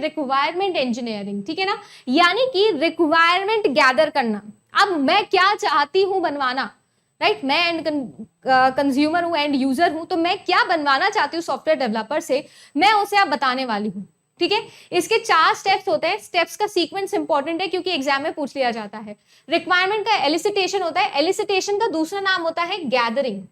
Requirement engineering, ठीक है ना, यानी कि रिक्वायरमेंट गैदर करना। अब मैं क्या चाहती हूं बनवाना, राइट, मैं एंड कंज्यूमर हूं, एंड यूजर हूं, तो मैं क्या बनवाना चाहती हूँ सॉफ्टवेयर डेवलपर से, मैं उसे आप बताने वाली हूँ, ठीक है। इसके 4 स्टेप्स होते हैं, स्टेप्स का सीक्वेंस इंपॉर्टेंट है क्योंकि एग्जाम में पूछ लिया जाता है। रिक्वायरमेंट का एलिसिटेशन होता है, एलिसिटेशन का दूसरा नाम होता है गैदरिंग,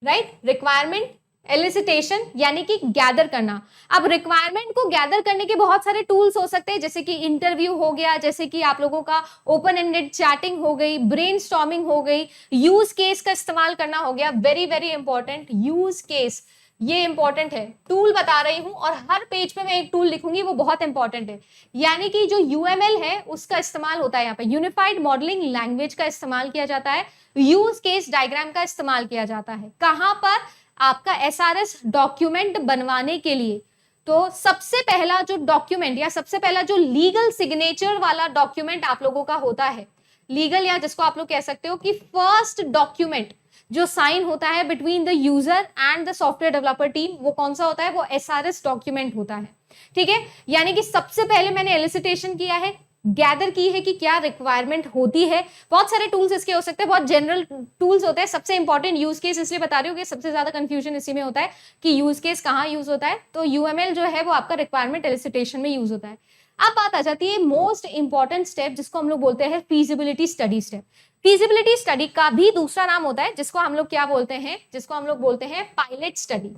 राइट, रिक्वायरमेंट एलिसिटेशन यानी कि गैदर करना। अब रिक्वायरमेंट को गैदर करने के बहुत सारे टूल्स हो सकते हैं, जैसे कि इंटरव्यू हो गया, जैसे कि आप लोगों का ओपन एंडेड चैटिंग हो गई, ब्रेनस्टॉर्मिंग हो गई, यूज केस का इस्तेमाल करना हो गया, very very important, use case, ये इंपॉर्टेंट है। टूल बता रही हूं और हर पेज पे मैं एक टूल लिखूंगी, वो बहुत इंपॉर्टेंट है। यानी कि जो यूएमएल है उसका इस्तेमाल होता है, यहाँ पे यूनिफाइड मॉडलिंग लैंग्वेज का इस्तेमाल किया जाता है, यूज केस डायग्राम का इस्तेमाल किया जाता है। कहां पर? आपका एसआरएस डॉक्यूमेंट बनवाने के लिए। तो सबसे पहला जो डॉक्यूमेंट या सबसे पहला जो लीगल सिग्नेचर वाला डॉक्यूमेंट आप लोगों का होता है, लीगल या जिसको आप लोग कह सकते हो कि फर्स्ट डॉक्यूमेंट जो साइन होता है between the user and the software developer team, वो कौन सा होता है? वो एसआरएस डॉक्यूमेंट होता है, ठीक है। यानी कि सबसे पहले मैंने एलिसिटेशन किया है, गैदर की है कि क्या रिक्वायरमेंट होती है। बहुत सारे टूल्स इसके हो सकते हैं, बहुत जनरल टूल्स होते हैं। सबसे इंपॉर्टेंट यूज केस इसलिए बता रही हूँ कि सबसे ज्यादा कंफ्यूजन इसी में होता है कि यूज केस कहाँ यूज होता है। तो यूएमएल जो है वो आपका रिक्वायरमेंट एलिसिटेशन में यूज होता है। अब बात आ जाती है मोस्ट इंपॉर्टेंट स्टेप, जिसको हम लोग बोलते हैं feasibility study step. Feasibility study का भी दूसरा नाम होता है जिसको हम लोग क्या बोलते हैं? जिसको हम लोग बोलते हैं पायलट स्टडी।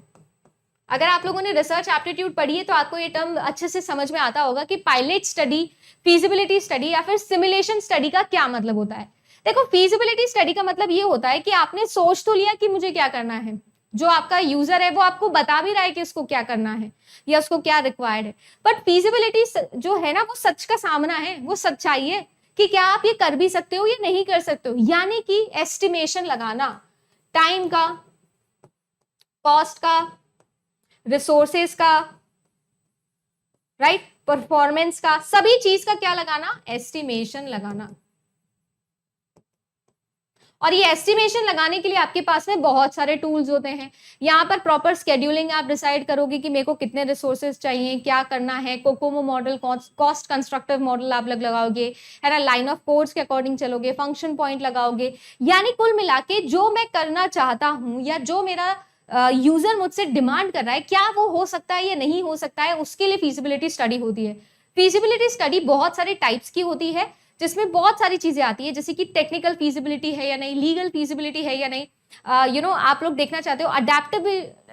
अगर आप लोगों ने रिसर्च एप्टीट्यूड पढ़ी है तो आपको ये टर्म अच्छे से समझ में आता होगा कि पायलट स्टडी, फीजिबिलिटी स्टडी या फिर सिमुलेशन स्टडी का क्या मतलब होता है। देखो, फीजिबिलिटी स्टडी का मतलब ये होता है कि आपने सोच तो लिया कि मुझे क्या करना है, जो आपका यूजर है वो आपको बता भी रहा है कि उसको क्या करना है या उसको क्या रिक्वायर्ड है, बट फीजिबिलिटी जो है ना वो सच का सामना है, वो सच्चाई है कि क्या आप ये कर भी सकते हो या नहीं कर सकते हो। यानी कि एस्टिमेशन लगाना, टाइम का, कॉस्ट का, रिसोर्सेस का, राइट, परफॉर्मेंस का, सभी चीज का क्या लगाना? एस्टिमेशन लगाना। और ये एस्टिमेशन लगाने के लिए आपके पास में बहुत सारे टूल्स होते हैं। यहाँ पर प्रॉपर स्केड्यूलिंग आप डिसाइड करोगे कि मेरे को कितने रिसोर्सेज चाहिए, क्या करना है। Kokomo model, cost constructive model आप लगाओगे, है ना, लाइन ऑफ कोड्स के अकॉर्डिंग चलोगे, फंक्शन पॉइंट लगाओगे। यानी कुल मिला के जो मैं करना चाहता हूं या जो मेरा यूजर मुझसे डिमांड कर रहा है, क्या वो हो सकता है या नहीं हो सकता है, उसके लिए फीजिबिलिटी स्टडी होती है। फीजिबिलिटी स्टडी बहुत सारे टाइप्स की होती है, जिसमें बहुत सारी चीजें आती है, जैसे कि टेक्निकल फीजिबिलिटी है या नहीं, लीगल फीजिबिलिटी है या नहीं, आप लोग देखना चाहते हो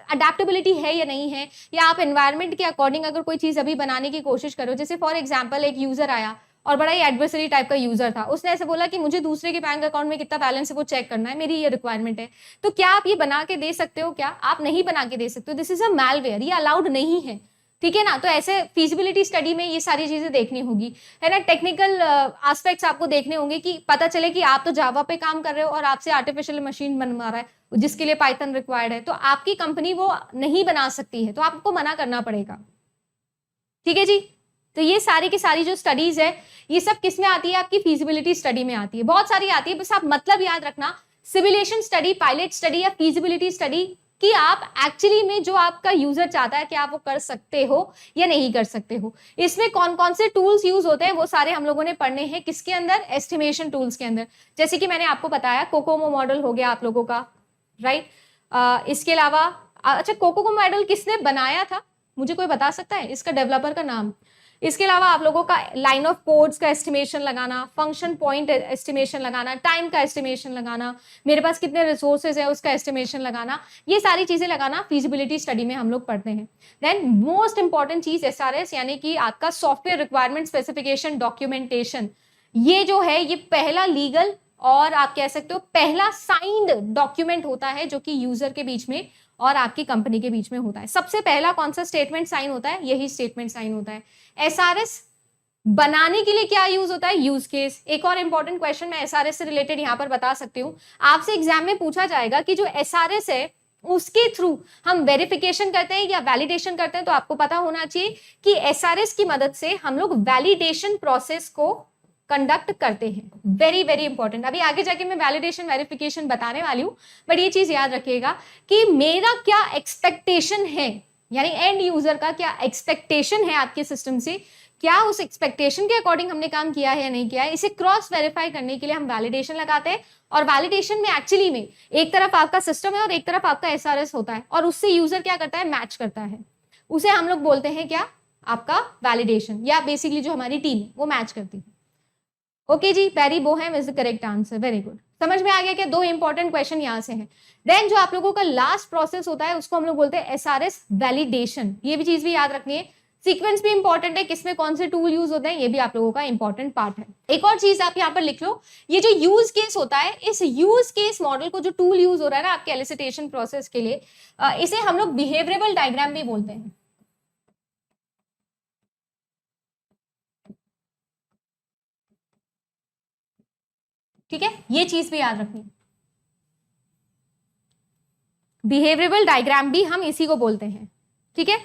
अडेप्टेबिलिटी है या नहीं है, या आप एनवायरमेंट के अकॉर्डिंग अगर कोई चीज अभी बनाने की कोशिश करो। जैसे फॉर एग्जाम्पल एक यूजर आया और बड़ा ही एडवर्सरी टाइप का यूजर था, उसने ऐसे बोला कि मुझे दूसरे के बैंक अकाउंट में कितना बैलेंस है वो चेक करना है, मेरी ये रिक्वायरमेंट है। तो क्या आप ये बना के दे सकते हो? क्या आप नहीं बना के दे सकते हो? दिस इज अ मैलवेयर, ये अलाउड नहीं है, ठीक है ना। तो ऐसे फीजिबिलिटी स्टडी में ये सारी चीजें देखनी होगी, है ना। टेक्निकल एस्पेक्ट्स आपको देखने होंगे कि पता चले कि आप तो जावा पे काम कर रहे हो और आपसे आर्टिफिशियल मशीन बनवा रहा है जिसके लिए पाइथन रिक्वायर्ड है, तो आपकी कंपनी वो नहीं बना सकती है, तो आपको मना करना पड़ेगा, ठीक है जी। तो ये सारी की सारी जो स्टडीज है ये सब किस में आती है? आपकी फीजिबिलिटी स्टडी में आती है। बहुत सारी आती है, बस आप मतलब याद रखना, सिमुलेशन स्टडी, पायलट स्टडी या फीजिबिलिटी स्टडी, कि आप एक्चुअली में जो आपका यूजर चाहता है कि आप वो कर सकते हो या नहीं कर सकते हो। इसमें कौन कौन से टूल्स यूज होते हैं वो सारे हम लोगों ने पढ़ने हैं, किसके अंदर? एस्टिमेशन टूल्स के अंदर। जैसे कि मैंने आपको बताया कोकोमो मॉडल हो गया आप लोगों का, राइट। इसके अलावा अच्छा, कोकोमो मॉडल किसने बनाया था, मुझे कोई बता सकता है इसका डेवलपर का नाम? इसके अलावा आप लोगों का लाइन ऑफ कोड्स का एस्टिमेशन लगाना, फंक्शन पॉइंट एस्टिमेशन लगाना, टाइम का एस्टिमेशन लगाना, मेरे पास कितने रिसोर्सेज है उसका एस्टिमेशन लगाना, ये सारी चीजें लगाना फीजिबिलिटी स्टडी में हम लोग पढ़ते हैं। देन मोस्ट इंपॉर्टेंट चीज एसआरएस, यानी कि आपका सॉफ्टवेयर रिक्वायरमेंट स्पेसिफिकेशन डॉक्यूमेंटेशन। ये जो है ये पहला लीगल और आप कह सकते हो पहला साइंड डॉक्यूमेंट होता है जो कि यूजर के बीच में और आपकी कंपनी के बीच में होता है। सबसे पहला कौन सा स्टेटमेंट साइन होता है? यही स्टेटमेंट साइन होता है। एसआरएस बनाने के लिए क्या यूज होता है? Use case. एक और इंपॉर्टेंट क्वेश्चन मैं एसआरएस से रिलेटेड यहां पर बता सकती हूँ, आपसे एग्जाम में पूछा जाएगा कि जो एसआरएस है उसके थ्रू हम वेरिफिकेशन करते हैं या वैलिडेशन करते हैं, तो आपको पता होना चाहिए कि एसआरएस की मदद से हम लोग वैलिडेशन प्रोसेस को कंडक्ट करते हैं। वेरी वेरी इंपॉर्टेंट, अभी आगे जाके मैं वैलिडेशन वेरिफिकेशन बताने वाली हूं, बट ये चीज याद रखिएगा कि मेरा क्या एक्सपेक्टेशन है यानी एंड यूजर का क्या एक्सपेक्टेशन है आपके सिस्टम से, क्या उस एक्सपेक्टेशन के अकॉर्डिंग हमने काम किया है या नहीं किया है, इसे क्रॉस वेरीफाई करने के लिए हम वैलिडेशन लगाते हैं। और वैलिडेशन में एक्चुअली में एक तरफ आपका सिस्टम है और एक तरफ आपका एसआरएस होता है, और उससे यूजर क्या करता है, मैच करता है। उसे हम लोग बोलते हैं क्या, आपका वैलिडेशन, या बेसिकली जो हमारी टीम है वो मैच करती है। ओके जी, पेरी बोहेम is the correct answer, very good. समझ में आ गया क्या, 2 इंपॉर्टेंट क्वेश्चन यहां से हैं। देन जो आप लोगों का लास्ट प्रोसेस होता है उसको हम लोग बोलते हैं एसआरएस वैलिडेशन। ये भी चीज भी याद रखनी है। सीक्वेंस भी इंपॉर्टेंट है, किसमें कौन से टूल यूज होते हैं, ये भी आप लोगों का इंपॉर्टेंट पार्ट है। एक और चीज आप यहाँ पर लिख लो, ये जो यूज केस होता है, इस यूज केस मॉडल को जो टूल यूज हो रहा है ना आपके एलिसिटेशन प्रोसेस के लिए, इसे हम लोग बिहेवियरल डायग्राम भी बोलते हैं। ठीक है, ये चीज भी याद रखनी। बिहेवियरल डायग्राम भी हम इसी को बोलते हैं। ठीक है।